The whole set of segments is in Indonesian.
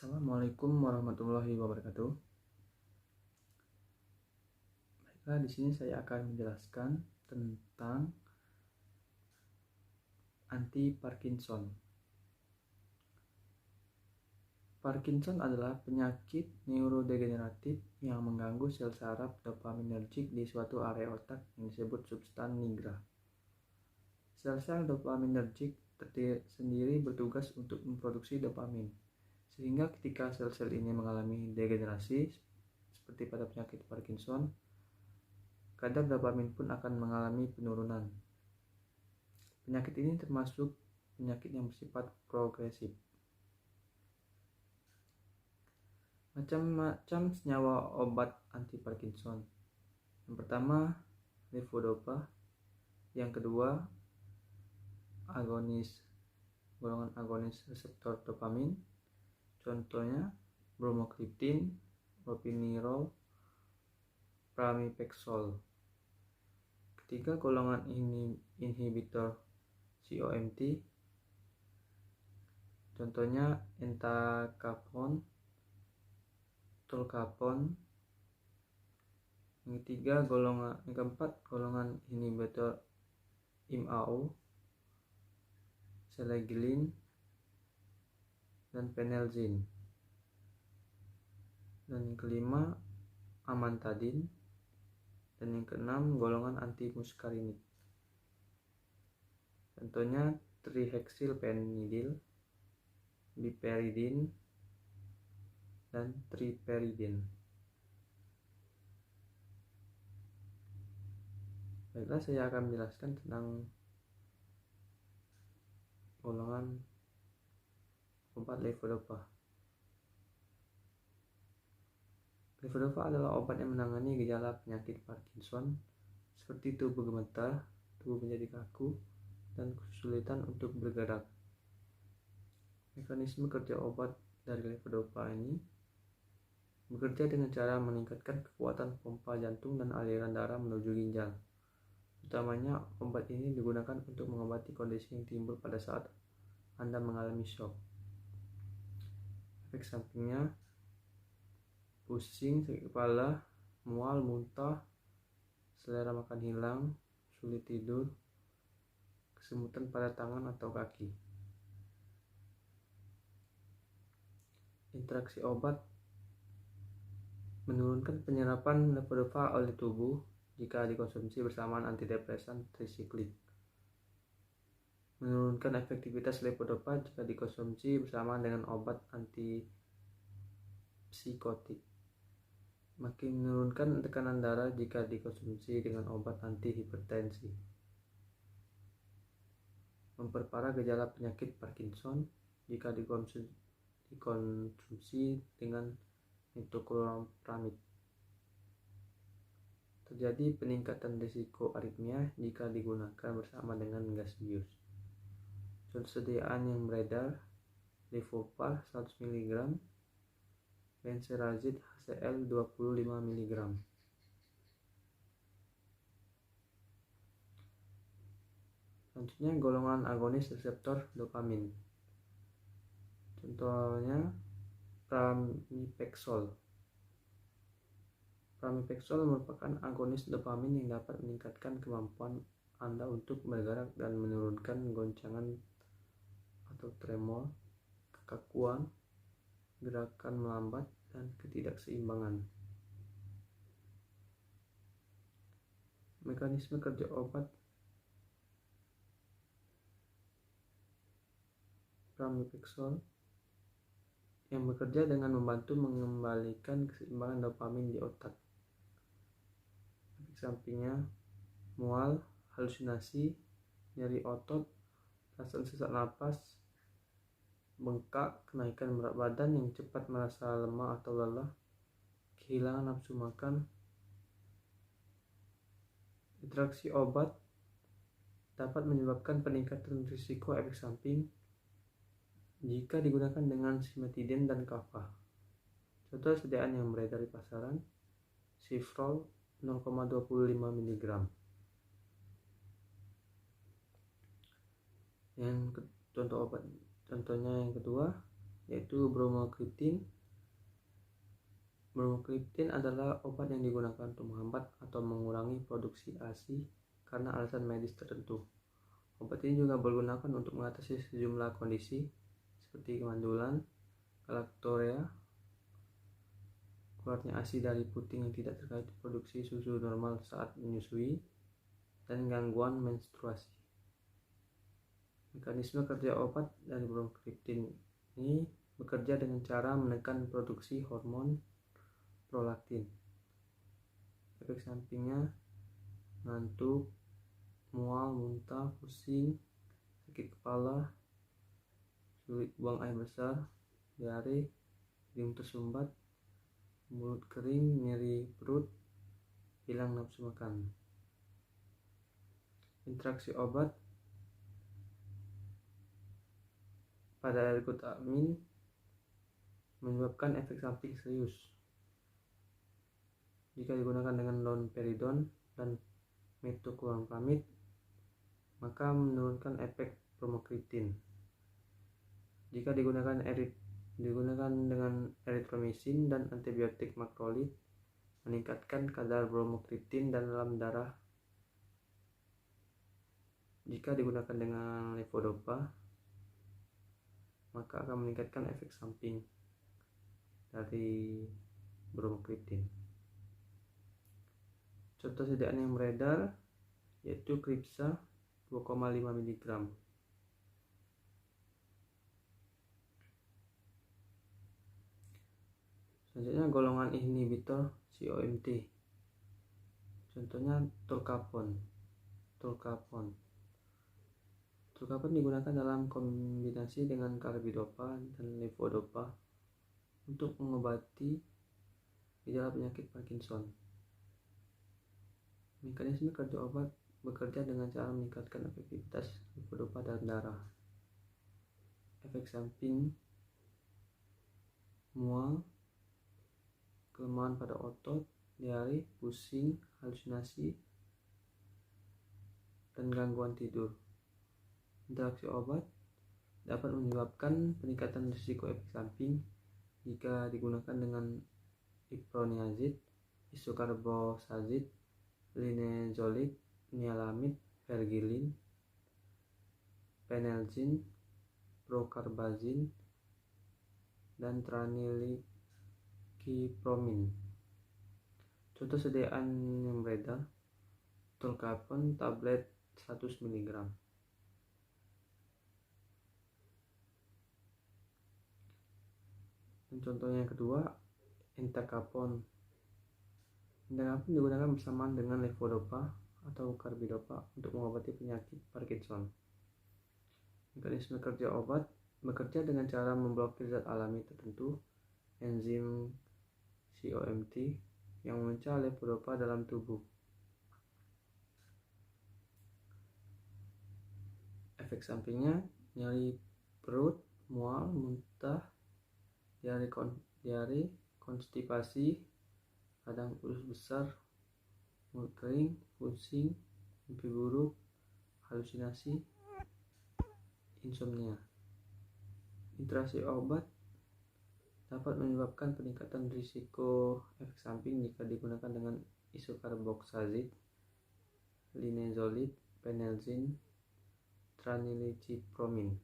Assalamualaikum warahmatullahi wabarakatuh. Baiklah, di sini saya akan menjelaskan tentang anti-Parkinson. Parkinson adalah penyakit neurodegeneratif yang mengganggu sel saraf dopaminergic di suatu area otak yang disebut substan nigra. Sel-sel dopaminergic sendiri bertugas untuk memproduksi dopamin, sehingga ketika sel-sel ini mengalami degenerasi seperti pada penyakit Parkinson, kadar dopamin pun akan mengalami penurunan. Penyakit ini termasuk penyakit yang bersifat progresif. Macam-macam senyawa obat anti-Parkinson. Yang pertama, levodopa. Yang kedua, golongan agonis reseptor dopamin. Contohnya bromokriptin, ropinirol, pramipexole. Ketiga, golongan inhibitor COMT. Contohnya entacapone, tolcapone. Yang keempat, golongan inhibitor IMAO, selegiline, dan penelzin. Dan yang kelima, amantadin. Dan yang keenam, golongan antimuskarinik. Contohnya trihexylpenidil, piperidin, dan triperidin. Baiklah, saya akan menjelaskan tentang golongan obat levodopa. Levodopa adalah obat yang menangani gejala penyakit Parkinson seperti tubuh gemetar, tubuh menjadi kaku, dan kesulitan untuk bergerak. Mekanisme kerja obat dari levodopa ini bekerja dengan cara meningkatkan kekuatan pompa jantung dan aliran darah menuju ginjal. Utamanya, obat ini digunakan untuk mengobati kondisi yang timbul pada saat Anda mengalami shock. Efek sampingnya pusing, sakit kepala, mual, muntah, selera makan hilang, sulit tidur, kesemutan pada tangan atau kaki. Interaksi obat menurunkan penyerapan levodopa oleh tubuh jika dikonsumsi bersamaan antidepresan trisiklik. Menurunkan efektivitas levodopa jika dikonsumsi bersamaan dengan obat antipsikotik. Makin menurunkan tekanan darah jika dikonsumsi dengan obat antihipertensi. Memperparah gejala penyakit Parkinson jika dikonsumsi dengan metoclopramid. Terjadi peningkatan risiko aritmia jika digunakan bersama dengan gas bius. Contoh sediaan yang beredar: Levopar 100 mg, benserazid HCl 25 mg. Selanjutnya, golongan agonis reseptor dopamin. Contohnya pramipexole. Pramipexole merupakan agonis dopamin yang dapat meningkatkan kemampuan Anda untuk bergerak dan menurunkan goncangan atau tremor, kekakuan, gerakan melambat, dan ketidakseimbangan. Mekanisme kerja obat pramipexole yang bekerja dengan membantu mengembalikan keseimbangan dopamin di otak. Efek sampingnya mual, halusinasi, nyeri otot, perasaan sesak napas, bengkak, kenaikan berat badan yang cepat, merasa lemah atau lelah, kehilangan nafsu makan. Interaksi obat dapat menyebabkan peningkatan risiko efek samping jika digunakan dengan simetidin dan kappa. Contoh sediaan yang beredar di pasaran: Cifrol 0,25 mg. Contohnya yang kedua, yaitu bromokriptin. Bromokriptin adalah obat yang digunakan untuk menghambat atau mengurangi produksi ASI karena alasan medis tertentu. Obat ini juga digunakan untuk mengatasi sejumlah kondisi seperti kemandulan, galaktorea, keluarnya ASI dari puting yang tidak terkait produksi susu normal saat menyusui, dan gangguan menstruasi. Mekanisme kerja obat dari bromokriptin ini bekerja dengan cara menekan produksi hormon prolaktin. Efek sampingnya ngantuk, mual, muntah, pusing, sakit kepala, sulit buang air besar, diare, hidung tersumbat, mulut kering, nyeri perut, hilang nafsu makan. Interaksi obat pada ergotamin menyebabkan efek samping serius. Jika digunakan dengan domperidon dan metoclopramid, maka menurunkan efek bromokriptin. Jika digunakan dengan eritromisin dan antibiotik makrolid, meningkatkan kadar bromokriptin dalam darah. Jika digunakan dengan levodopa, maka akan meningkatkan efek samping dari bromokriptin. Contoh sediaan yang beredar yaitu Kripsa 2,5 mg. Selanjutnya golongan inhibitor COMT. Contohnya tolcapone. Tolcapone digunakan dalam kombinasi dengan carbidopa dan levodopa untuk mengobati gejala penyakit Parkinson. Mekanisme kerja obat bekerja dengan cara meningkatkan efektivitas levodopa dalam darah. Efek samping mual, kelemahan pada otot, diare, pusing, halusinasi, dan gangguan tidur. Interaksi obat dapat menyebabkan peningkatan risiko efek samping jika digunakan dengan iproniazid, isokarbosazid, linezolid, nialamid, pergilin, penelzin, procarbazin, dan tranilikipromin. Contoh sediaan yang beredar: tolcapone tablet 100 mg. Dan contohnya yang kedua, entacapone. Entacapone digunakan bersamaan dengan levodopa atau carbidopa untuk mengobati penyakit Parkinson. Mekanisme kerja obat bekerja dengan cara memblokir zat alami tertentu, enzim COMT, yang memecah levodopa dalam tubuh. Efek sampingnya nyeri perut, mual, muntah, diare, konstipasi, radang usus besar, mulut kering, pusing, mimpi buruk, halusinasi, insomnia. Interaksi obat dapat menyebabkan peningkatan risiko efek samping jika digunakan dengan isokarboksazid, linezolid, penelzin, tranilikipromin.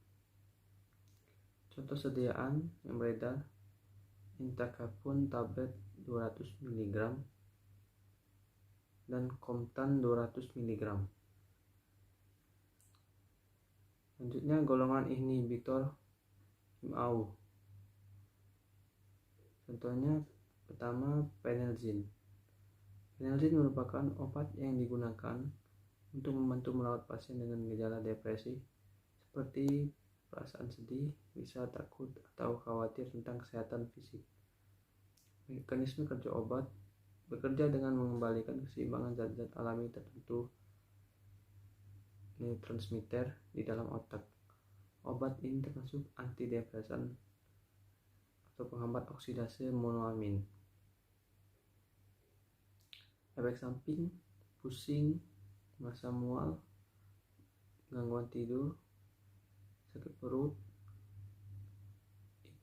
Contoh sediaan yang beredar: entacapone tablet 200 mg dan Comtan 200 mg. Selanjutnya golongan inhibitor MAO. Contohnya pertama, penelzin. Penelzin merupakan obat yang digunakan untuk membantu merawat pasien dengan gejala depresi seperti perasaan sedih, risau, takut, atau khawatir tentang kesehatan fisik. Mekanisme kerja obat bekerja dengan mengembalikan keseimbangan zat-zat alami tertentu neurotransmitter di dalam otak. Obat ini termasuk antidepresan atau penghambat oksidasi monoamin. Efek samping: pusing, merasa mual, gangguan tidur, sakit perut,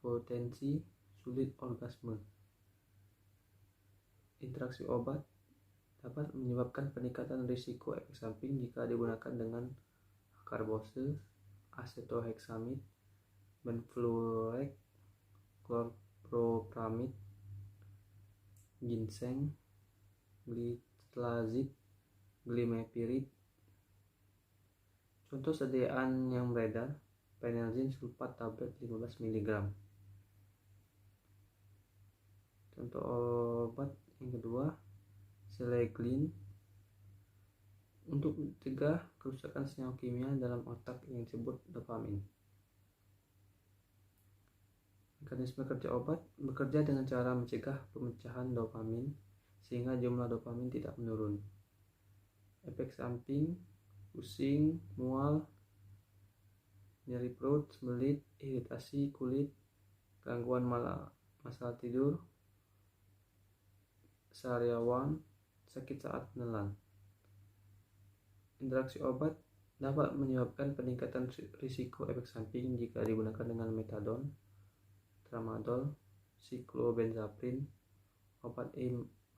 impotensi, sulit orgasme. Interaksi obat dapat menyebabkan peningkatan risiko efek samping jika digunakan dengan karbose, asetoheksamid, benfluoride, chlorpropamid, ginseng, glitazid, glimepirid. Contoh sediaan yang beredar: Phenelzin sulfat tablet 15 mg. Contoh obat yang kedua, Seleglin, untuk mencegah kerusakan senyawa kimia dalam otak yang disebut dopamin. Mekanisme kerja obat bekerja dengan cara mencegah pemecahan dopamin sehingga jumlah dopamin tidak menurun. Efek samping: pusing, mual, nyeri perut, sembelit, iritasi kulit, gangguan masalah tidur, sariawan, sakit saat menelan. Interaksi obat dapat menyebabkan peningkatan risiko efek samping jika digunakan dengan metadon, tramadol, siklobenzaprin, obat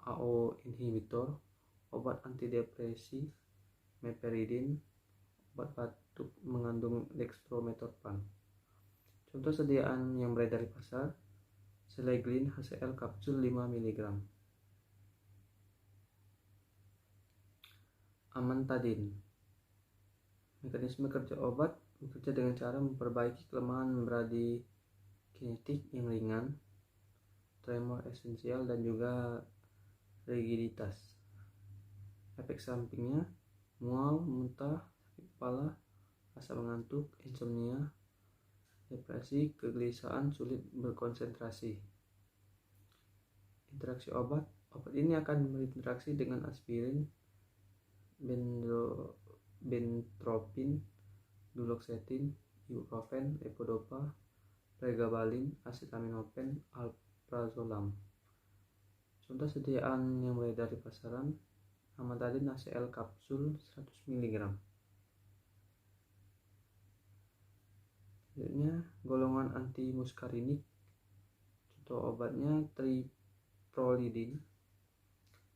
AO inhibitor, obat antidepresi, meperidin, obat batuk mengandung dextrometorphan. Contoh sediaan yang beredar di pasar: Seleglin HCl kapsul 5 mg. Amantadin. Mekanisme kerja obat bekerja dengan cara memperbaiki kelemahan bradikinetik yang ringan, tremor esensial, dan juga rigiditas. Efek sampingnya: mual, muntah, sakit kepala, rasa mengantuk, insomnia, depresi, kegelisahan, sulit berkonsentrasi. Interaksi obat ini akan berinteraksi dengan aspirin, bentropin, duloxetin, ibuprofen, levodopa, pregabalin, acetaminophen, alprazolam. Contoh sediaan yang beredar di pasaran: amantadin HCl kapsul 100 mg. Selanjutnya, golongan antimuskarinik. Contoh obatnya triprolidin.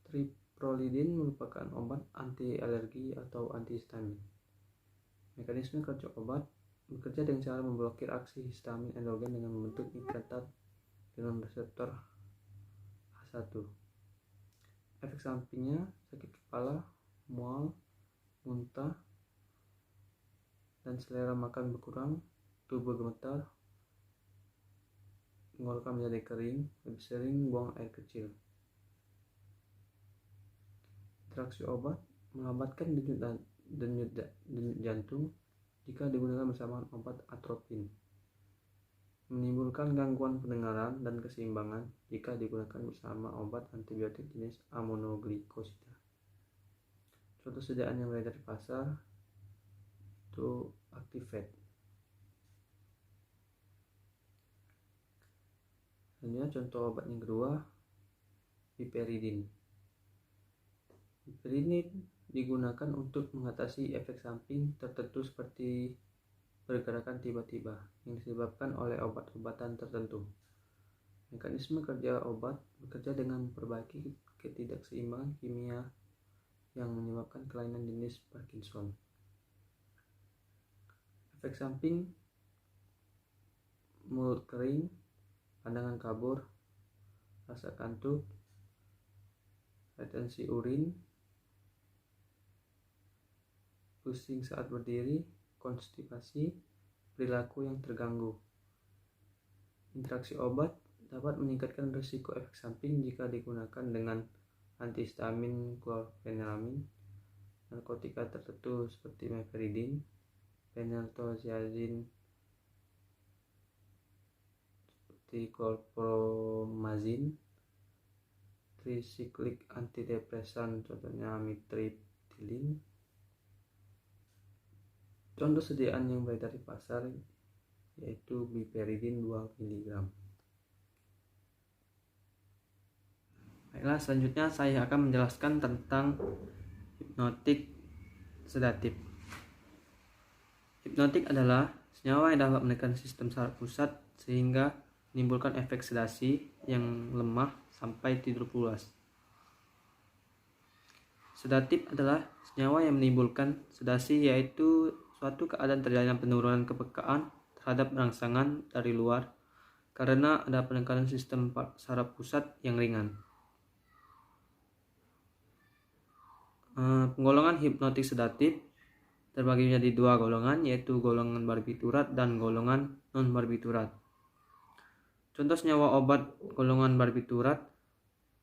Triprolidin merupakan obat anti alergi atau antihistamin. Mekanisme kerja obat bekerja dengan cara memblokir aksi histamin endogen dengan membentuk ikatan dengan reseptor H1. Efek sampingnya: sakit kepala, mual, muntah, dan selera makan berkurang, tubuh gemetar, tenggorokan menjadi kering, lebih sering buang air kecil. Interaksi obat melambatkan denyut jantung jika digunakan bersama obat atropin, menimbulkan gangguan pendengaran dan keseimbangan jika digunakan bersama obat antibiotik jenis amonoglikosida. Contoh sediaan yang beredar di pasar itu Actifed. Selanjutnya contoh obat yang kedua, piperidin. Piperidin digunakan untuk mengatasi efek samping tertentu seperti pergerakan tiba-tiba yang disebabkan oleh obat-obatan tertentu. Mekanisme kerja obat bekerja dengan memperbaiki ketidakseimbangan kimia yang menyebabkan kelainan jenis Parkinson. Efek samping: mulut kering, pandangan kabur, rasa kantuk, retensi urin, pusing saat berdiri, konstipasi, perilaku yang terganggu. Interaksi obat dapat meningkatkan risiko efek samping jika digunakan dengan antihistamin, chlorpheniramine, narkotika tertentu seperti meperidin, phenylthiazide, seperti chlorpromazine, tricyclic antidepresan contohnya amitriptyline. Contoh sediaan yang beredar di pasar yaitu piperidin 2 mg. Baiklah, selanjutnya saya akan menjelaskan tentang hipnotik sedatif. Hipnotik adalah senyawa yang dapat menekan sistem saraf pusat sehingga menimbulkan efek sedasi yang lemah sampai tidur pulas. Sedatif adalah senyawa yang menimbulkan sedasi, yaitu suatu keadaan terjadinya penurunan kepekaan terhadap rangsangan dari luar karena ada penekanan sistem saraf pusat yang ringan. Penggolongan hipnotik sedatif terbagi menjadi dua golongan, yaitu golongan barbiturat dan golongan non-barbiturat. Contoh senyawa obat golongan barbiturat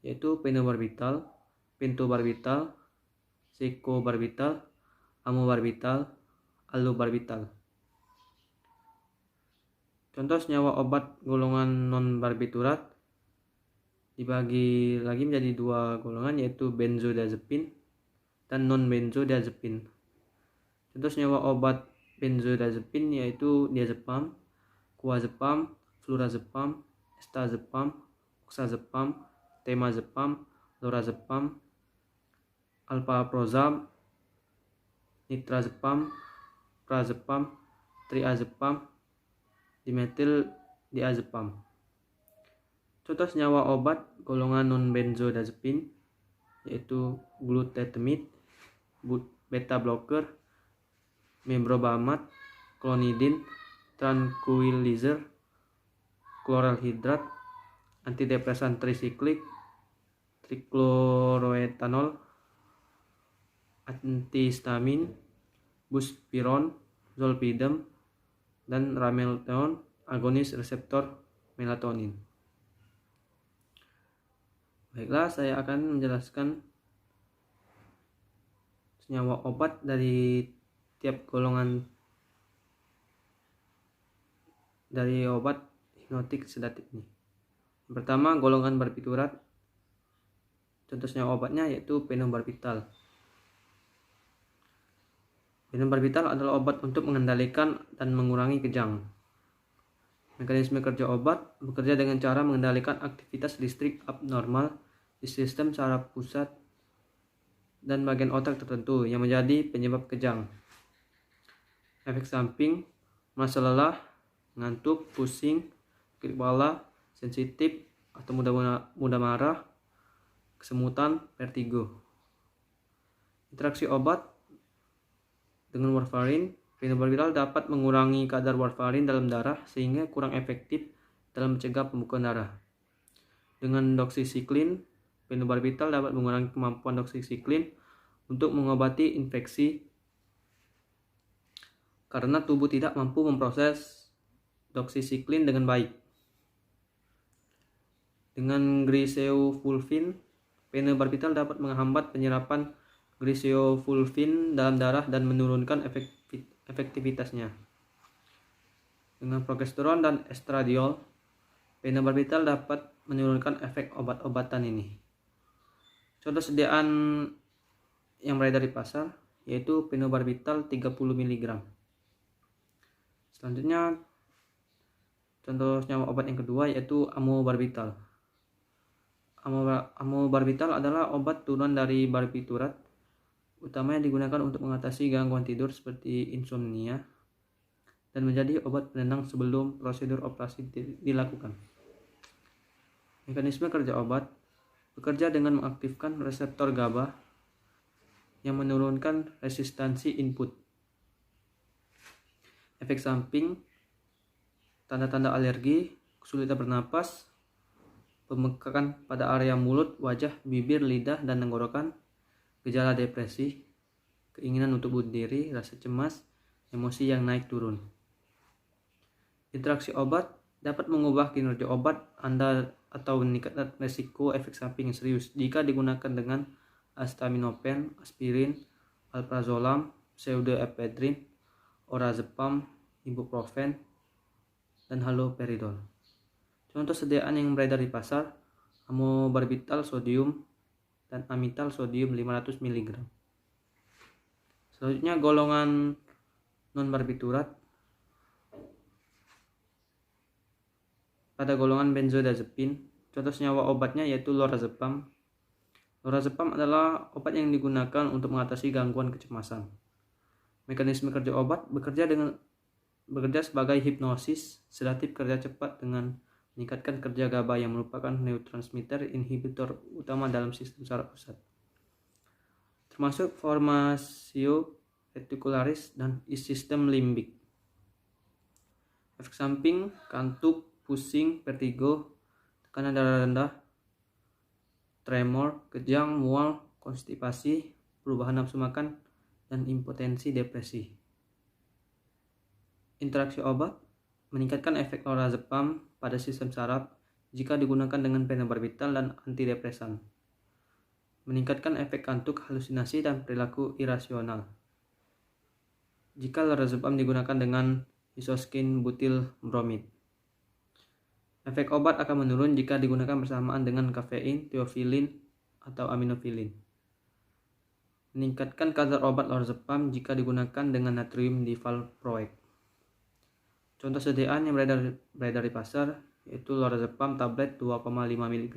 yaitu phenobarbital, pentobarbital, secobarbital, amobarbital, allobarbital. Contoh senyawa obat golongan non-barbiturat dibagi lagi menjadi dua golongan, yaitu benzodiazepin dan non-benzodiazepin. Contoh senyawa obat benzodiazepin yaitu diazepam, clozapam, flurazepam, estazepam, oxazepam, temazepam, lorazepam, alprazolam, nitrazepam, prazepam, triazepam, dimetil diazepam. Contoh senyawa obat golongan non-benzodiazepin yaitu glutathione, beta blocker, mebrobamat, clonidine, tranquilizer, chlorhydrat, antidepresan trisiklik, trichloroethanol, antihistamin, buspirone, zolpidem, dan ramelteon, agonis reseptor melatonin. Baiklah, saya akan menjelaskan senyawa obat dari tiap golongan dari obat hipnotik sedatif ini. Yang pertama, golongan barbiturat. Contoh senyawa obatnya yaitu phenobarbital. Phenobarbital adalah obat untuk mengendalikan dan mengurangi kejang. Mekanisme kerja obat bekerja dengan cara mengendalikan aktivitas listrik abnormal di sistem saraf pusat dan bagian otak tertentu yang menjadi penyebab kejang. Efek samping: merasa lelah, ngantuk, pusing, sakit kepala, sensitif atau mudah marah, kesemutan, vertigo. Interaksi obat dengan warfarin. Phenobarbital dapat mengurangi kadar warfarin dalam darah sehingga kurang efektif dalam mencegah pembekuan darah. Dengan doxycycline, phenobarbital dapat mengurangi kemampuan doxycycline untuk mengobati infeksi karena tubuh tidak mampu memproses doxycycline dengan baik. Dengan griseofulvin, phenobarbital dapat menghambat penyerapan griseofulvin dalam darah dan menurunkan efektivitasnya. Dengan progesteron dan estradiol, phenobarbital dapat menurunkan efek obat-obatan ini. Contoh sediaan yang beredar di pasar yaitu phenobarbital 30 mg. Selanjutnya, contoh senyawa obat yang kedua yaitu amobarbital. Amobarbital adalah obat turunan dari barbiturat, utamanya digunakan untuk mengatasi gangguan tidur seperti insomnia dan menjadi obat penenang sebelum prosedur operasi dilakukan. Mekanisme kerja obat bekerja dengan mengaktifkan reseptor GABA yang menurunkan resistansi input. Efek samping: tanda-tanda alergi, kesulitan bernapas, pembengkakan pada area mulut, wajah, bibir, lidah, dan tenggorokan, gejala depresi, keinginan untuk bunuh diri, rasa cemas, emosi yang naik turun. Interaksi obat dapat mengubah kinerja obat Anda atau meningkatkan resiko efek samping yang serius jika digunakan dengan acetaminophen, aspirin, alprazolam, pseudoephedrine, orazepam, ibuprofen, dan haloperidol. Contoh sediaan yang beredar di pasar: amobarbital sodium dan amital sodium 500 mg. Selanjutnya, golongan non-barbiturat. Pada golongan benzodiazepin, contoh senyawa obatnya yaitu lorazepam. Lorazepam adalah obat yang digunakan untuk mengatasi gangguan kecemasan. Mekanisme kerja obat bekerja sebagai hipnosis sedatif kerja cepat dengan meningkatkan kerja GABA yang merupakan neurotransmitter inhibitor utama dalam sistem saraf pusat, termasuk formatio reticularis dan sistem limbik. Efek samping, kantuk, pusing, vertigo, tekanan darah rendah, tremor, kejang, mual, konstipasi, perubahan nafsu makan, dan impotensi depresi. Interaksi obat meningkatkan efek lorazepam pada sistem saraf jika digunakan dengan fenobarbital dan antidepresan. Meningkatkan efek kantuk, halusinasi, dan perilaku irasional jika lorazepam digunakan dengan isoskin butil bromid. Efek obat akan menurun jika digunakan bersamaan dengan kafein, teofilin, atau aminofilin. Meningkatkan kadar obat lorazepam jika digunakan dengan natrium divalproate. Contoh sediaan yang beredar di pasar yaitu lorazepam tablet 2,5 mg.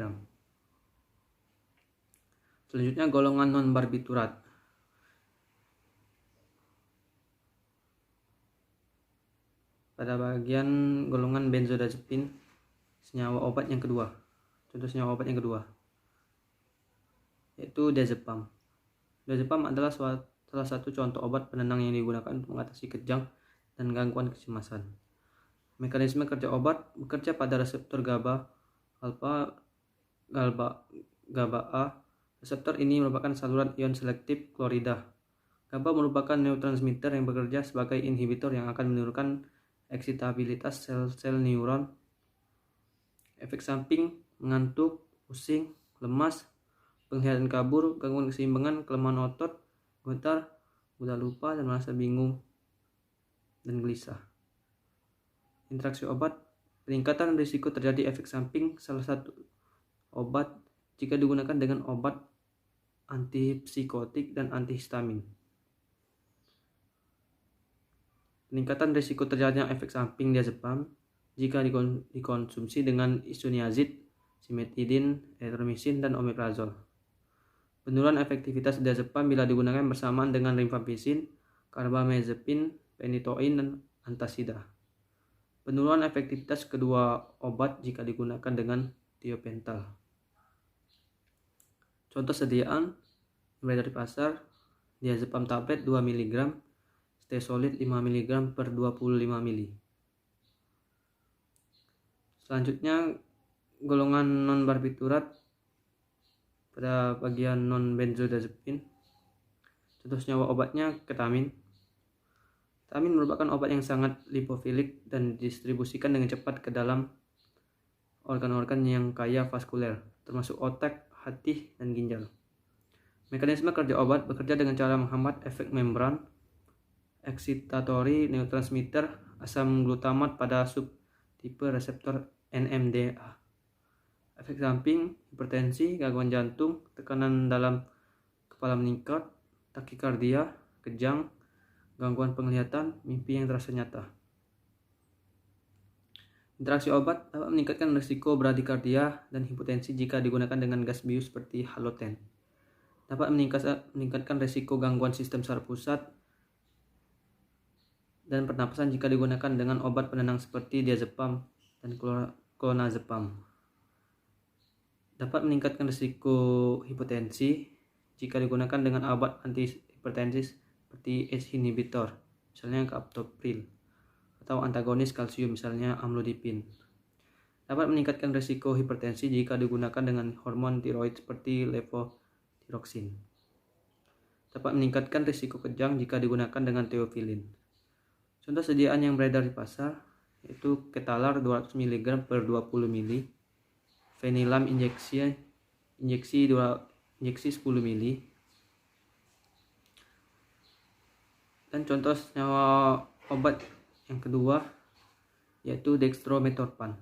Selanjutnya golongan non-barbiturat. Pada bagian golongan benzodiazepin, senyawa obat yang kedua. Contoh senyawa obat yang kedua yaitu diazepam. Diazepam adalah salah satu contoh obat penenang yang digunakan untuk mengatasi kejang dan gangguan kecemasan. Mekanisme kerja obat bekerja pada reseptor GABA A. Reseptor ini merupakan saluran ion selektif klorida. GABA merupakan neurotransmitter yang bekerja sebagai inhibitor yang akan menurunkan eksitabilitas sel-sel neuron. Efek samping, mengantuk, pusing, lemas, penglihatan kabur, gangguan keseimbangan, kelemahan otot, gemetar, mudah lupa, dan merasa bingung dan gelisah. Interaksi obat, peningkatan risiko terjadi efek samping salah satu obat jika digunakan dengan obat antipsikotik dan antihistamin. Peningkatan risiko terjadinya efek samping diazepam jika dikonsumsi dengan isoniazid, simetidin, erythromycin, dan omeprazol. Penurunan efektivitas diazepam bila digunakan bersamaan dengan rifampicin, carbamazepine, phenytoin, dan antasida. Penurunan efektivitas kedua obat jika digunakan dengan thiopental. Contoh sediaan yang beredar di pasar, diazepam tablet 2 mg, Stesolid 5 mg per 25 ml. Selanjutnya golongan non-barbiturat pada bagian non-benzodiazepin. Contoh senyawa obatnya ketamin. Ketamin merupakan obat yang sangat lipofilik dan didistribusikan dengan cepat ke dalam organ-organ yang kaya vaskuler, termasuk otak, hati, dan ginjal. Mekanisme kerja obat bekerja dengan cara menghambat efek membran excitatory neurotransmitter asam glutamat pada subtipe reseptor NMDA. Efek samping, hipertensi, gangguan jantung, tekanan dalam kepala meningkat, takikardia, kejang, gangguan penglihatan, mimpi yang terasa nyata. Interaksi obat dapat meningkatkan risiko bradikardia dan hipotensi jika digunakan dengan gas bius seperti haloten. Dapat meningkatkan risiko gangguan sistem saraf pusat dan pernapasan jika digunakan dengan obat penenang seperti diazepam dan clonazepam. Dapat meningkatkan risiko hipotensi jika digunakan dengan obat antihipertensis seperti ACE inhibitor, misalnya captopril, atau antagonis kalsium, misalnya amlodipin. Dapat meningkatkan risiko hipertensi jika digunakan dengan hormon tiroid seperti levothyroxine. Dapat meningkatkan risiko kejang jika digunakan dengan teofilin. Contoh sediaan yang beredar di pasar yaitu ketalar 200 mg per 20 ml, Venilam injeksi 10 ml, dan contoh senyawa obat yang kedua yaitu dextrometorphan.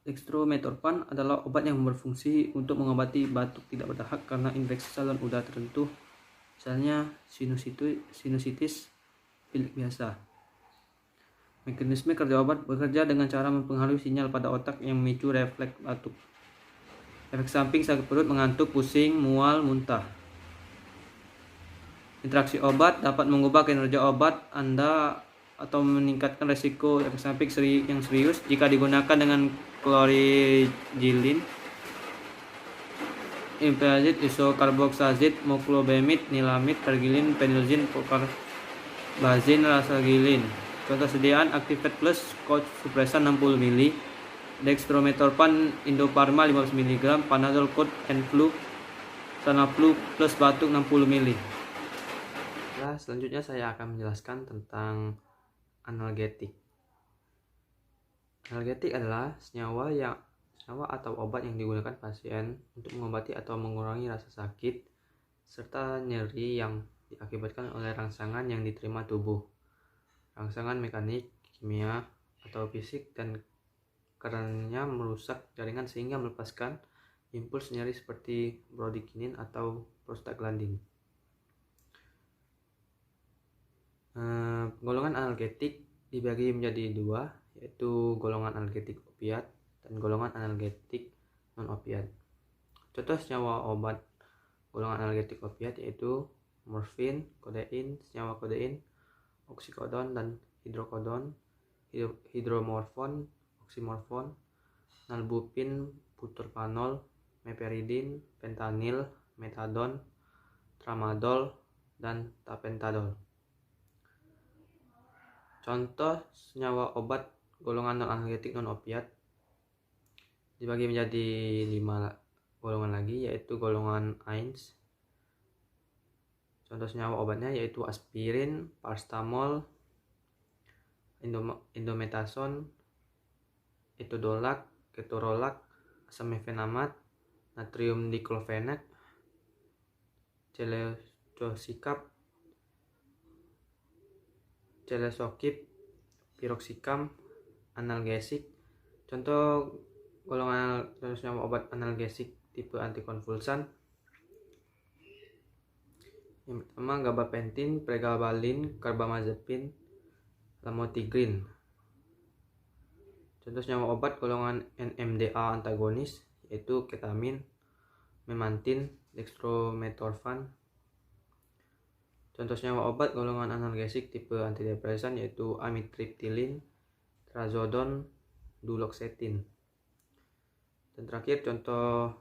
Dextrometorphan adalah obat yang berfungsi untuk mengobati batuk tidak berdahak karena infeksi saluran udara tertentu, misalnya sinusitis bilik biasa. Mekanisme kerja obat bekerja dengan cara mempengaruhi sinyal pada otak yang memicu refleks batuk. Efek samping sakit perut, mengantuk, pusing, mual, muntah. Interaksi obat dapat mengubah kinerja obat Anda atau meningkatkan resiko efek samping yang serius jika digunakan dengan chlorgyllene, imperazid, isokarboksazid, moclobemid, nilamid, tergilin, penilzin, procarbazine, rasagilin. Contoh sediaan Actifed Plus cough suppressan 60 ml, dextrometorphan Indoparma 15 mg, Panadol cold and flu, Tanaflu plus batuk 60 ml. Nah, selanjutnya saya akan menjelaskan tentang analgetik. Analgetik adalah senyawa atau obat yang digunakan pasien untuk mengobati atau mengurangi rasa sakit serta nyeri yang diakibatkan oleh rangsangan yang diterima tubuh. Rangsangan mekanik, kimia, atau fisik dan karenanya merusak jaringan sehingga melepaskan impuls nyeri seperti bradykinin atau prostaglandin. Golongan analgetik dibagi menjadi dua, yaitu golongan analgetik opiat dan golongan analgetik non-opiat. Contoh senyawa obat golongan analgetik opiat yaitu morfin, kodein, senyawa kodein, oksikodon dan hidrokodon, hidromorfon, oksimorfon, nalbupin, butorphanol, meperidin, pentanil, metadon, tramadol, dan tapentadol. Contoh senyawa obat golongan non-analgetik non-opiat dibagi menjadi 5 golongan lagi, yaitu golongan AINS. Contoh senyawa obatnya yaitu aspirin, paracetamol, indomethacin, etodolac, ketorolac, asam mefenamat, natrium diclofenac, celecoxib, piroxicam, analgesik. Contoh senyawa obat analgesik tipe antikonvulsan. Yang pertama gabapentin, pregabalin, carbamazepin, lamotrigine. Contoh senyawa obat golongan NMDA antagonis yaitu ketamin, memantin, dextrometorphan. Contoh senyawa obat golongan analgesik tipe antidepresan yaitu amitriptilin, trazodon, duloxetin. Dan terakhir contoh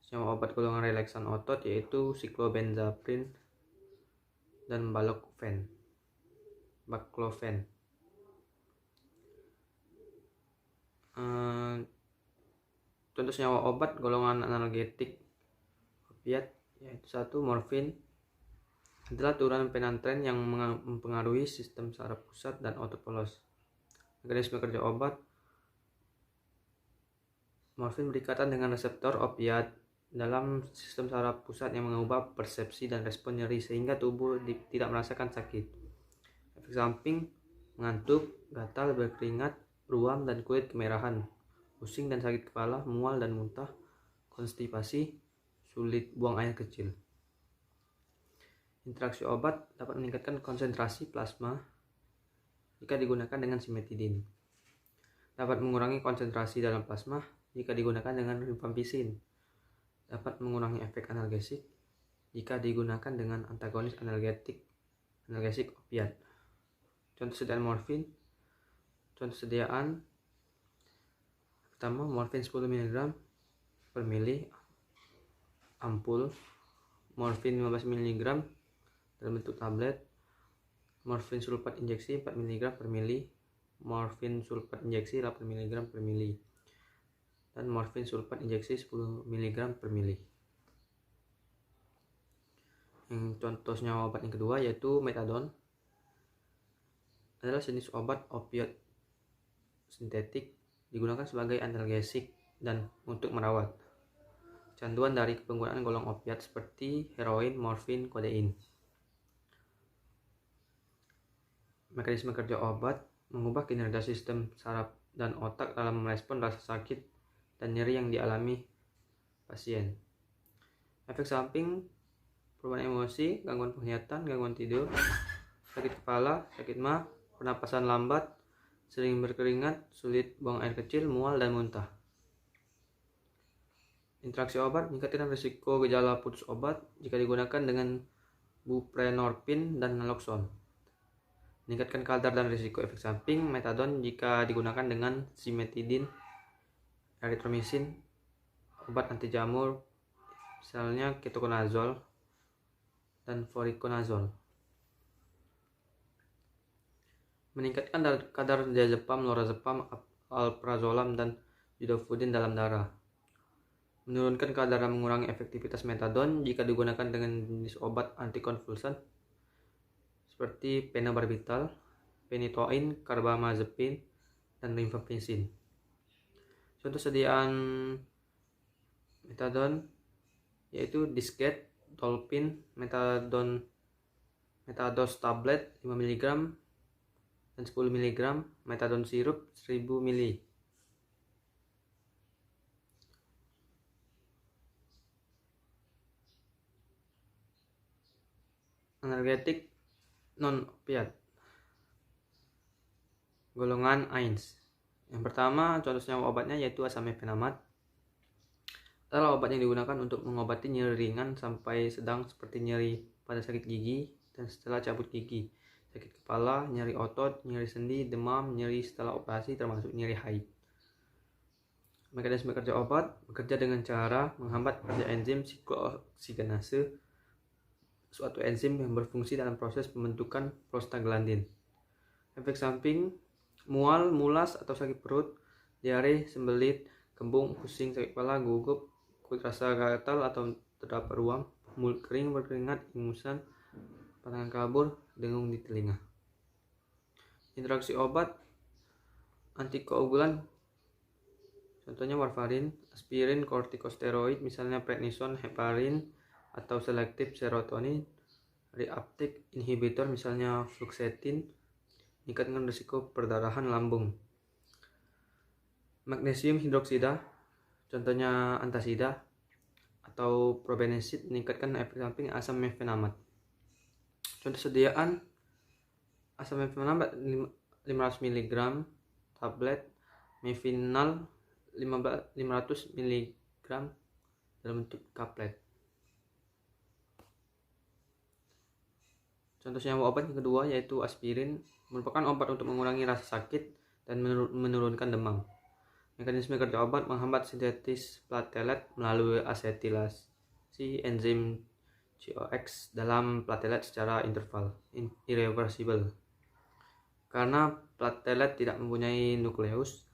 senyawa obat golongan relaksan otot yaitu cyclobenzaprin dan baclofen. Contoh senyawa obat golongan analgetik opiat yaitu 1. Morfin adalah turunan penantren yang mempengaruhi sistem saraf pusat dan otot polos. Mekanisme kerja obat: morfin berikatan dengan reseptor opiat dalam sistem saraf pusat yang mengubah persepsi dan respon nyeri sehingga tubuh tidak merasakan sakit. Efek samping: mengantuk, gatal, berkeringat, ruam dan kulit kemerahan, pusing dan sakit kepala, mual dan muntah, konstipasi, sulit buang air kecil. Interaksi obat dapat meningkatkan konsentrasi plasma jika digunakan dengan simetidin. Dapat mengurangi konsentrasi dalam plasma jika digunakan dengan rifampicin. Dapat mengurangi efek analgesik jika digunakan dengan antagonis analgesik opiat. Contoh sediaan morfin. Contoh sediaan pertama morfin 10 mg per mili ampul, morfin 15 mg dalam bentuk tablet, morfin sulfat injeksi 4 mg per mili, morfin sulfat injeksi 8 mg per mili, dan morfin sulfat injeksi 10 mg per mili. Contoh senyawa obat yang kedua yaitu metadon adalah jenis obat opiat sintetik digunakan sebagai analgesik dan untuk merawat canduan dari penggunaan golongan opiat seperti heroin, morfin, kodein. Mekanisme kerja obat: mengubah kinerja sistem saraf dan otak dalam merespon rasa sakit dan nyeri yang dialami pasien. Efek samping: perubahan emosi, gangguan penglihatan, gangguan tidur, sakit kepala, sakit mah, pernapasan lambat, sering berkeringat, sulit buang air kecil, mual dan muntah. Interaksi obat: meningkatkan risiko gejala putus obat jika digunakan dengan buprenorfin dan naloxone. Meningkatkan kadar dan risiko efek samping metadon jika digunakan dengan cimetidine, erythromycin, obat anti jamur, misalnya ketoconazole dan voriconazole. Meningkatkan kadar diazepam, lorazepam, alprazolam, dan zidofudin dalam darah. Menurunkan kadar dan mengurangi efektivitas metadon jika digunakan dengan jenis obat antikonvulsan seperti phenobarbital, phenytoin, carbamazepine, dan rifampicin. Contoh sediaan metadon yaitu Disket, Tolpin, metados tablet 5 mg dan 10 mg, metadon sirup 1000 ml. Analgetik non-opiat golongan AINS. Yang pertama, contoh senyawa obatnya yaitu asam mefenamat. Adalah obat yang digunakan untuk mengobati nyeri ringan sampai sedang seperti nyeri pada sakit gigi dan setelah cabut gigi, sakit kepala, nyeri otot, nyeri sendi, demam, nyeri setelah operasi termasuk nyeri haid. Mekanisme kerja obat bekerja dengan cara menghambat kerja enzim siklooksinase, suatu enzim yang berfungsi dalam proses pembentukan prostaglandin. Efek samping: mual, mulas atau sakit perut, diare, sembelit, kembung, pusing, sakit kepala, gugup, kulit rasa gatal atau terdapat ruam, mulut kering, berkeringat, ingusan, pandangan kabur, dengung di telinga. Interaksi obat antikoagulan, contohnya warfarin, aspirin, kortikosteroid, misalnya prednison, heparin, atau selektif serotonin, reuptake inhibitor, misalnya fluoxetine, meningkatkan risiko perdarahan lambung. Magnesium hidroksida, contohnya antasida, atau probenecid, meningkatkan efek samping asam mefenamat. Contoh sediaan asam mefenamat 500 mg tablet, mefinal 500 mg dalam bentuk kaplet. Contoh senyawa obat yang kedua yaitu aspirin, merupakan obat untuk mengurangi rasa sakit dan menurunkan demam. Mekanisme kerja obat menghambat sintesis platelet melalui asetilasi enzim COX dalam platelet secara interval irreversible. Karena platelet tidak mempunyai nukleus,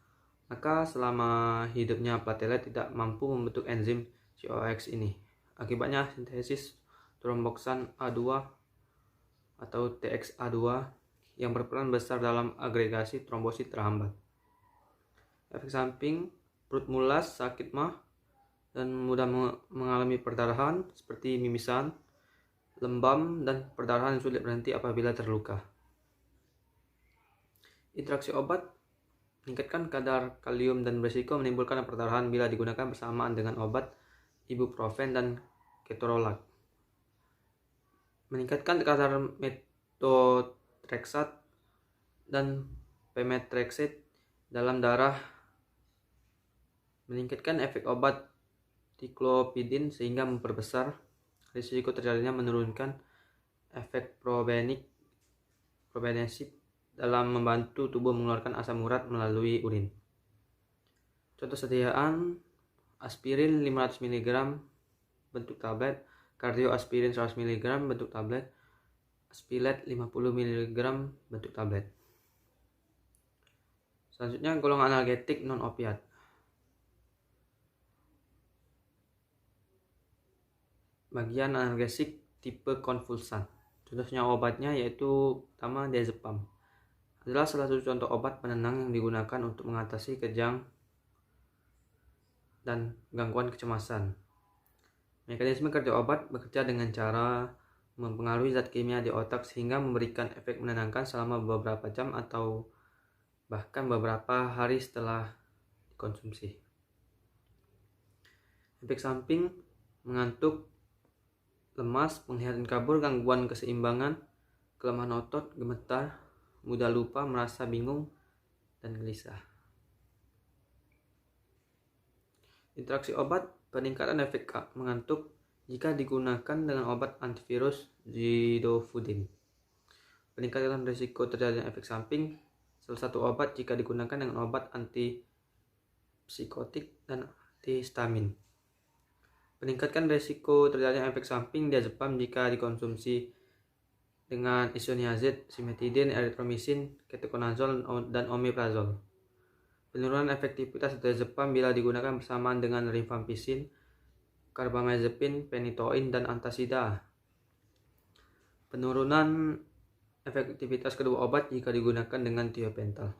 maka selama hidupnya platelet tidak mampu membentuk enzim COX ini. Akibatnya sintesis tromboksan A2 atau TXA2 yang berperan besar dalam agregasi trombosit terhambat. Efek samping: perut mulas, sakit mah, dan mudah mengalami perdarahan seperti mimisan, lembam, dan perdarahan yang sulit berhenti apabila terluka. Interaksi obat meningkatkan kadar kalium dan berisiko menimbulkan perdarahan bila digunakan bersamaan dengan obat ibuprofen dan ketorolac. Meningkatkan kadar methotrexate dan pemetrexate dalam darah. Meningkatkan efek obat tiklopidin sehingga memperbesar risiko terjadinya menurunkan efek probenecid dalam membantu tubuh mengeluarkan asam urat melalui urin. Contoh sediaan aspirin 500 mg bentuk tablet, kardioaspirin 100 mg bentuk tablet, aspilet 50 mg bentuk tablet. Selanjutnya golongan analgetik non-opiat. Bagian analgesik tipe konvulsan. Contoh senyawa obatnya yaitu pertama diazepam. Adalah salah satu contoh obat penenang yang digunakan untuk mengatasi kejang dan gangguan kecemasan. Mekanisme kerja obat bekerja dengan cara mempengaruhi zat kimia di otak sehingga memberikan efek menenangkan selama beberapa jam atau bahkan beberapa hari setelah dikonsumsi. Efek samping: mengantuk, lemas, penglihatan kabur, gangguan keseimbangan, kelemahan otot, gemetar, mudah lupa, merasa bingung, dan gelisah. Interaksi obat: peningkatan efek mengantuk jika digunakan dengan obat antivirus zidofudin. peningkatan risiko terjadinya efek samping salah satu obat jika digunakan dengan obat antipsikotik dan antihistamin. Meningkatkan risiko terjadinya efek samping diazepam jika dikonsumsi dengan isoniazid, simetidin, erythromycin, ketoconazole, dan omeprazole. Penurunan efektivitas diazepam bila digunakan bersamaan dengan rifampicin, carbamazepine, phenytoin, dan antasida. Penurunan efektivitas kedua obat jika digunakan dengan thiopental.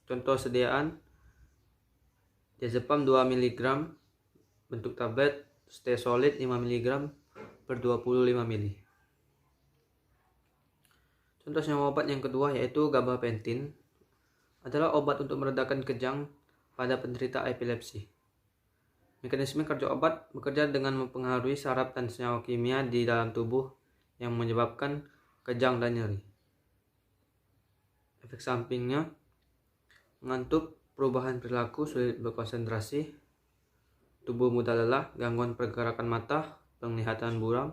Contoh sediaan: diazepam 2 mg bentuk tablet, stay solid 5 mg per 25 ml. Contoh senyawa obat yang kedua yaitu gabapentin adalah obat untuk meredakan kejang pada penderita epilepsi. Mekanisme kerja obat bekerja dengan mempengaruhi saraf dan senyawa kimia di dalam tubuh yang menyebabkan kejang dan nyeri. Efek sampingnya mengantuk, perubahan perilaku, sulit berkonsentrasi, tubuh mudah lelah, gangguan pergerakan mata, penglihatan buram,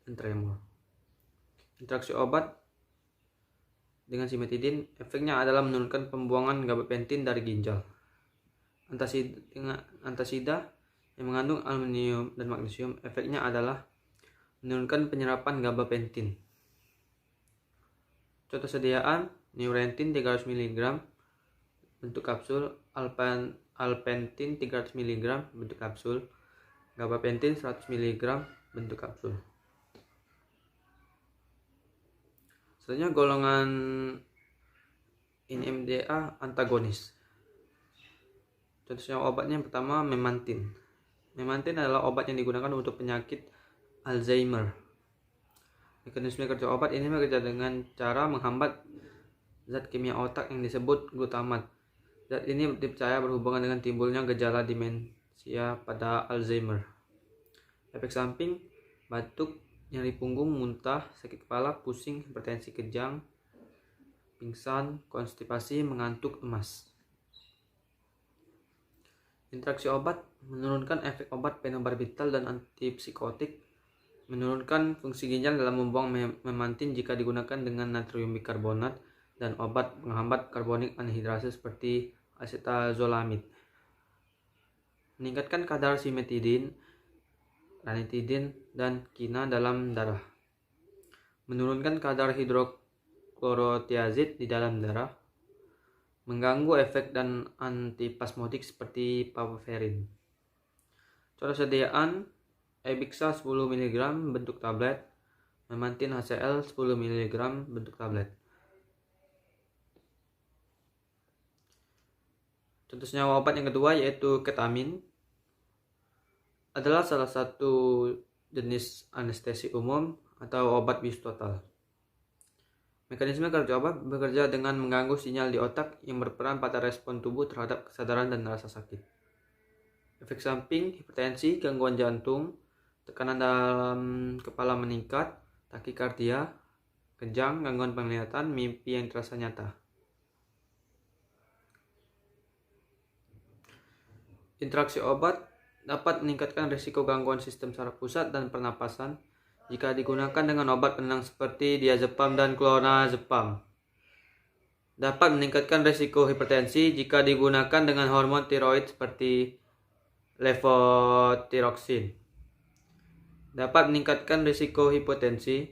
dan tremor. Interaksi obat dengan simetidin, efeknya adalah menurunkan pembuangan gabapentin dari ginjal. Antasida yang mengandung aluminium dan magnesium, efeknya adalah menurunkan penyerapan gabapentin. Contoh sediaan: Neurentin 300 mg bentuk kapsul, alpentin 300 mg bentuk kapsul, gabapentin 100 mg bentuk kapsul. Selanjutnya golongan NMDA antagonis. Contohnya obatnya yang pertama memantin. Memantin adalah obat yang digunakan untuk penyakit Alzheimer. Mekanisme kerja obat ini bekerja dengan cara menghambat zat kimia otak yang disebut glutamat. Zat ini dipercaya berhubungan dengan timbulnya gejala demensia pada Alzheimer. Efek samping: batuk, nyeri punggung, muntah, sakit kepala, pusing, hipertensi kejang, pingsan, konstipasi, mengantuk, lemas. Interaksi obat menurunkan efek obat fenobarbital dan antipsikotik, menurunkan fungsi ginjal dalam membuang memantin jika digunakan dengan natrium bikarbonat, dan obat penghambat karbonik anhidrasa seperti acetazolamid. Meningkatkan kadar simetidin, ranitidin, dan kina dalam darah. Menurunkan kadar hidroklorotiazid di dalam darah. Mengganggu efek dan antispasmodik seperti papaverin. Contoh sediaan: Ebixa 10 mg bentuk tablet, memantin HCl 10 mg bentuk tablet. Contoh senyawa obat yang kedua yaitu ketamin adalah salah satu jenis anestesi umum atau obat bius total. Mekanisme kerja obat bekerja dengan mengganggu sinyal di otak yang berperan pada respon tubuh terhadap kesadaran dan rasa sakit. Efek samping: hipertensi, gangguan jantung, tekanan dalam kepala meningkat, takikardia, kejang, gangguan penglihatan, mimpi yang terasa nyata. Interaksi obat dapat meningkatkan risiko gangguan sistem saraf pusat dan pernapasan jika digunakan dengan obat penenang seperti diazepam dan clonazepam. Dapat meningkatkan risiko hipertensi jika digunakan dengan hormon tiroid seperti levothyroxine. Dapat meningkatkan risiko hipotensi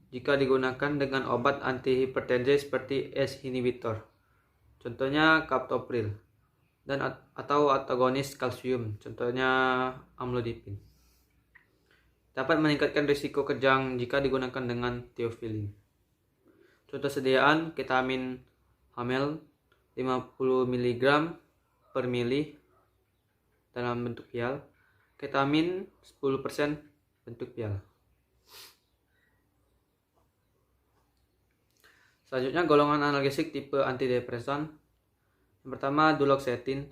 jika digunakan dengan obat antihipertensi seperti ACE inhibitor. Contohnya captopril, dan atau antagonis kalsium, contohnya amlodipin. Dapat meningkatkan risiko kejang jika digunakan dengan theophylline. Contoh sediaan: ketamin hamil 50 mg per mili dalam bentuk pial, ketamin 10% bentuk pial. Selanjutnya golongan analgesik tipe antidepresan. Yang pertama, duloxetin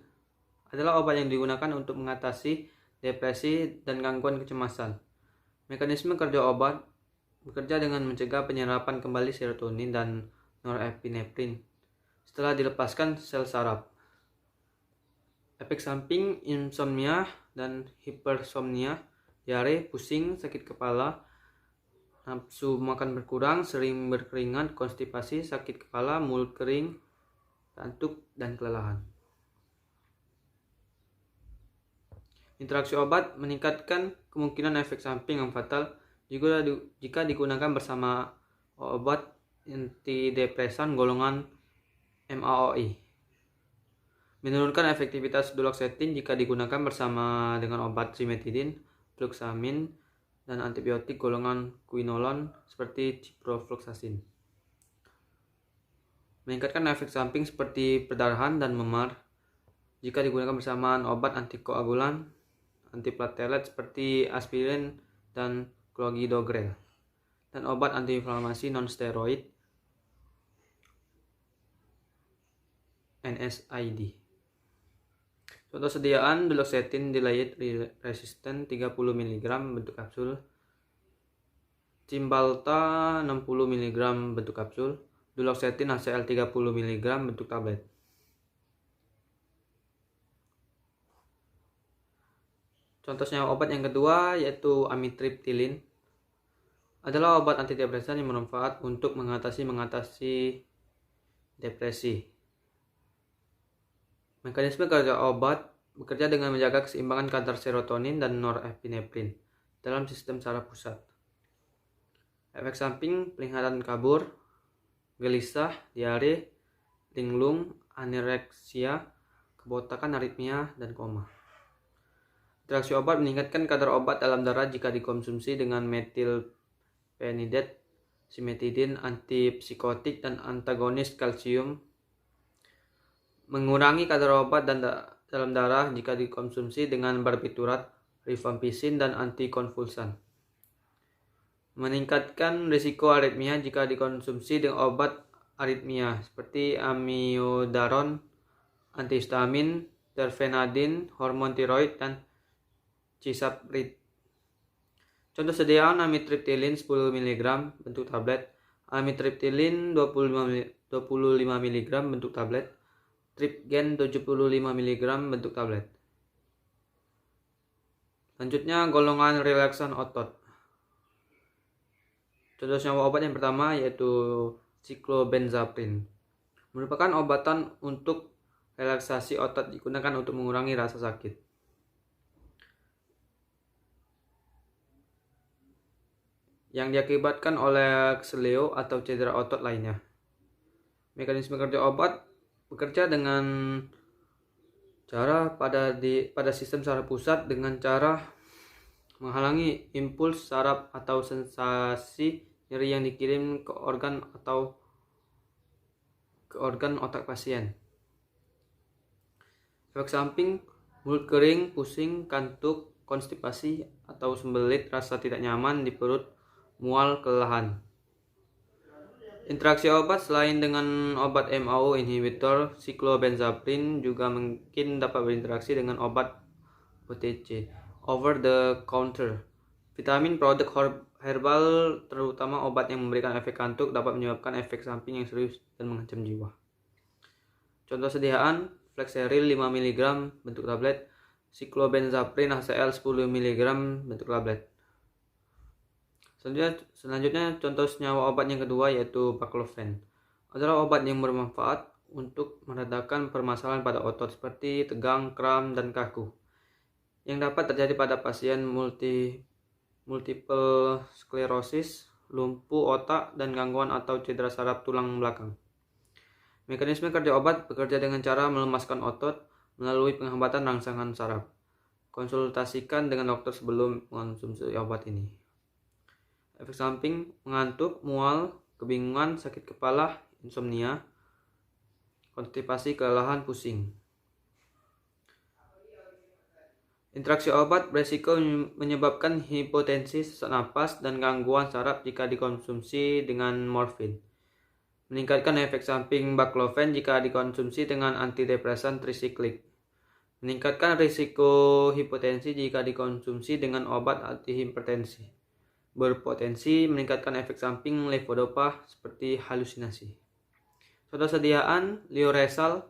adalah obat yang digunakan untuk mengatasi depresi dan gangguan kecemasan. Mekanisme kerja obat bekerja dengan mencegah penyerapan kembali serotonin dan norepinefrin setelah dilepaskan sel saraf. Efek samping: insomnia dan hipersomnia, diare, pusing, sakit kepala, nafsu makan berkurang, sering berkeringat, konstipasi, sakit kepala, mulut kering, kantuk, dan kelelahan. Interaksi obat meningkatkan kemungkinan efek samping yang fatal jika digunakan bersama obat antidepresan golongan MAOI. Menurunkan efektivitas duloxetin jika digunakan bersama dengan obat cimetidin, fluxamin, dan antibiotik golongan quinolone seperti ciprofloxacin. Meningkatkan efek samping seperti perdarahan dan memar jika digunakan bersamaan obat antikoagulan, antiplatelet seperti aspirin dan clopidogrel, dan obat antiinflamasi non-steroid NSAID. Contoh sediaan duloxetin delayed resistant 30 mg bentuk kapsul, Cymbalta 60 mg bentuk kapsul, duloxetin HCl 30 mg bentuk tablet. Contoh senyawa obat yang kedua yaitu amitriptilin adalah obat antidepresan yang bermanfaat untuk mengatasi depresi. Mekanisme kerja obat bekerja dengan menjaga keseimbangan kadar serotonin dan norepinefrin dalam sistem saraf pusat. Efek samping penglihatan kabur, gelisah, diare, linglung, anoreksia, kebotakan, aritmia, dan koma. Interaksi obat meningkatkan kadar obat dalam darah jika dikonsumsi dengan metilphenidate, cimetidin, antipsikotik, dan antagonis kalsium. Mengurangi kadar obat dalam darah jika dikonsumsi dengan barbiturat, rifampicin, dan antikonvulsan. Meningkatkan risiko aritmia jika dikonsumsi dengan obat aritmia seperti amiodaron, antihistamin, terfenadin, hormon tiroid, dan cisaplid. Contoh sediaan amitriptilin 10 mg bentuk tablet, amitriptilin 25 mg bentuk tablet, Tripgen 75 mg bentuk tablet. Selanjutnya golongan relaksan otot. Contoh senyawa obat yang pertama yaitu cyclobenzaprin. Merupakan obatan untuk relaksasi otot digunakan untuk mengurangi rasa sakit. Yang diakibatkan oleh keseleo atau cedera otot lainnya. Mekanisme kerja obat bekerja dengan cara pada sistem saraf pusat dengan cara menghalangi impuls saraf atau sensasi nyeri yang dikirim ke organ otak pasien. Efek samping mulut kering, pusing, kantuk, konstipasi atau sembelit, rasa tidak nyaman di perut, mual, kelelahan. Interaksi obat selain dengan obat MAO inhibitor, cyclobenzaprin juga mungkin dapat berinteraksi dengan obat OTC, over the counter. Vitamin produk herbal, terutama obat yang memberikan efek kantuk, dapat menyebabkan efek samping yang serius dan mengancam jiwa. Contoh sediaan Flexeril 5 mg bentuk tablet, cyclobenzaprin HCl 10 mg bentuk tablet. Selanjutnya contoh senyawa obat yang kedua yaitu baclofen. Adalah obat yang bermanfaat untuk meredakan permasalahan pada otot seperti tegang, kram, dan kaku yang dapat terjadi pada pasien multiple sklerosis, lumpuh otak, dan gangguan atau cedera saraf tulang belakang. Mekanisme kerja obat bekerja dengan cara melemaskan otot melalui penghambatan rangsangan saraf. Konsultasikan dengan dokter sebelum mengonsumsi obat ini. Efek samping mengantuk, mual, kebingungan, sakit kepala, insomnia, konstipasi, kelelahan, pusing. Interaksi obat beresiko menyebabkan hipotensi, sesak napas, dan gangguan saraf jika dikonsumsi dengan morfin. Meningkatkan efek samping baclofen jika dikonsumsi dengan antidepresan trisiklik. Meningkatkan risiko hipotensi jika dikonsumsi dengan obat antihipertensi. Berpotensi meningkatkan efek samping levodopa seperti halusinasi. Contoh sediaan Lioresal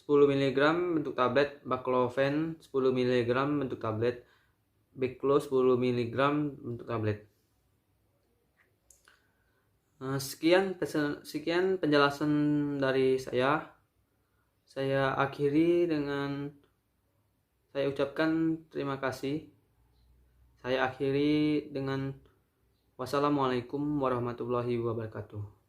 10 mg bentuk tablet, baclofen 10 mg bentuk tablet, Beclo 10 mg bentuk tablet. Sekian penjelasan dari saya. Saya akhiri dengan saya ucapkan terima kasih. Saya akhiri dengan wassalamualaikum warahmatullahi wabarakatuh.